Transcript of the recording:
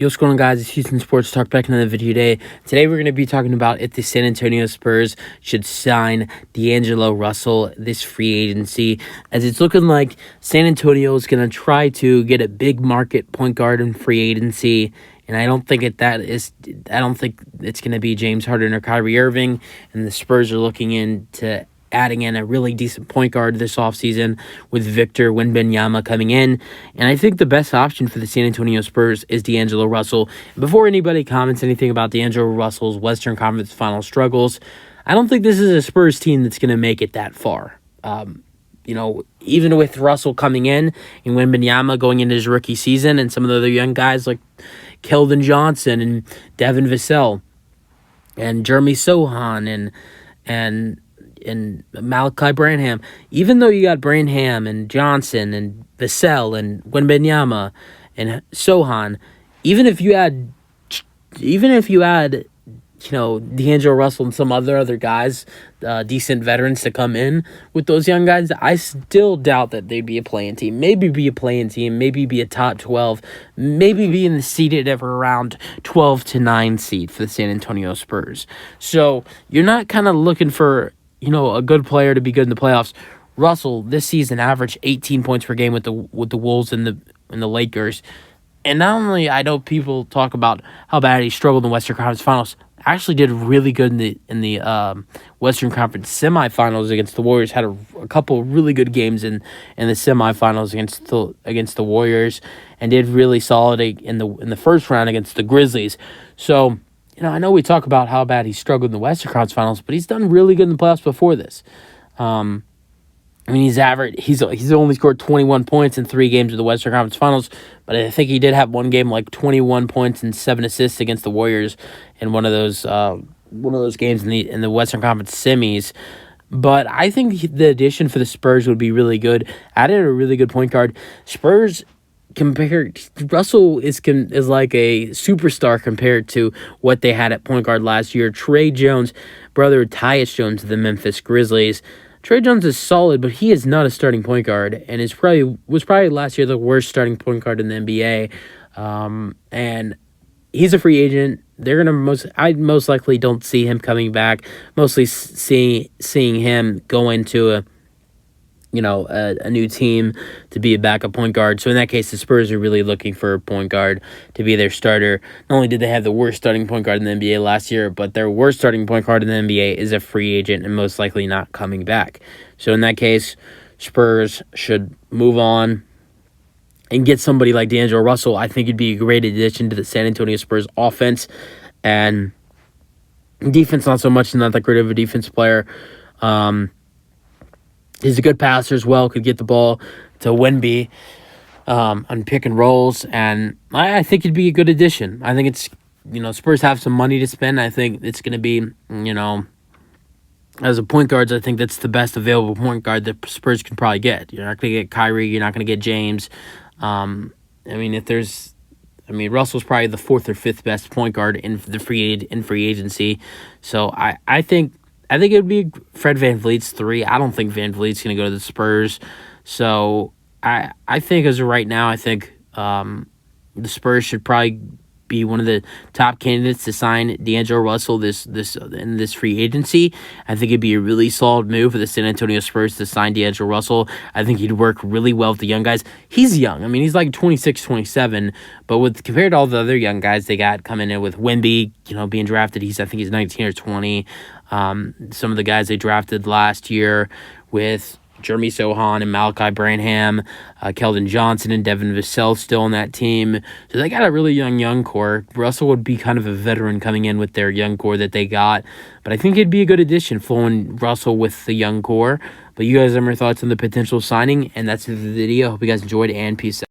Yo, what's going on, guys? It's Houston Sports Talk back in another video today. Today, we're going to be talking about if the San Antonio Spurs should sign D'Angelo Russell this free agency, as it's looking like San Antonio is going to try to get a big market point guard in free agency. And I don't think it's going to be James Harden or Kyrie Irving. And the Spurs are looking into adding in a really decent point guard this offseason with Victor Wembanyama coming in. And I think the best option for the San Antonio Spurs is D'Angelo Russell. Before anybody comments anything about D'Angelo Russell's Western Conference final struggles, I don't think this is a Spurs team that's going to make it that far. Even with Russell coming in and Wembanyama going into his rookie season and some of the other young guys like Keldon Johnson and Devin Vassell and Jeremy Sohan and Malachi Branham, even though you got Branham and Johnson and Vassell and Wembanyama and Sohan, even if you add D'Angelo Russell and some other guys, decent veterans to come in with those young guys, I still doubt that they'd be a play-in team. Maybe be a play-in team, maybe be a top 12, maybe be in the seeded of around 12 to 9 seed for the San Antonio Spurs. So you're not kind of looking for a good player to be good in the playoffs. Russell this season averaged 18 points per game with the Wolves and the Lakers. And not only I know people talk about how bad he struggled in the Western Conference Finals, actually did really good in the Western Conference semifinals against the Warriors. Had a couple really good games in the semifinals against the Warriors, and did really solid in the first round against the Grizzlies. So I know we talk about how bad he struggled in the Western Conference Finals, but he's done really good in the playoffs before this. He's only scored 21 points in 3 games of the Western Conference Finals, but I think he did have one game like 21 points and 7 assists against the Warriors in one of those games in the Western Conference semis. But I think the addition for the Spurs would be really good. Added a really good point guard. Spurs Russell is like a superstar compared to what they had at point guard last year. Trey Jones, brother Tyus Jones of the Memphis Grizzlies. Trey Jones is solid, but he is not a starting point guard, and was probably last year the worst starting point guard in the NBA. And he's a free agent. I most likely don't see him coming back. Mostly seeing him go into a new team to be a backup point guard. So in that case, the Spurs are really looking for a point guard to be their starter. Not only did they have the worst starting point guard in the NBA last year, but their worst starting point guard in the NBA is a free agent and most likely not coming back. So in that case, Spurs should move on and get somebody like D'Angelo Russell. I think it'd be a great addition to the San Antonio Spurs offense. And defense, not so much, not that great of a defense player. He's a good passer as well, could get the ball to Wemby on pick and rolls, and I think it'd be a good addition. I think it's, Spurs have some money to spend. I think it's going to be, as a point guard, I think that's the best available point guard that Spurs can probably get. You're not going to get Kyrie, you're not going to get James. Russell's probably the 4th or 5th best point guard in free agency. So I think it would be Fred VanVleet's 3. I don't think VanVleet's going to go to the Spurs. So I think as of right now, I think the Spurs should probably be one of the top candidates to sign D'Angelo Russell in this free agency. I think it'd be a really solid move for the San Antonio Spurs to sign D'Angelo Russell. I think he'd work really well with the young guys. He's young. He's like 26, 27, but compared to all the other young guys they got coming in with Wemby, being drafted, I think he's 19 or 20. Some of the guys they drafted last year with Jeremy Sohan and Malachi Branham, Keldon Johnson and Devin Vassell still on that team. So they got a really young core. Russell would be kind of a veteran coming in with their young core that they got. But I think it'd be a good addition, flowing Russell with the young core. But you guys have your thoughts on the potential signing, and that's the video. Hope you guys enjoyed, and peace out.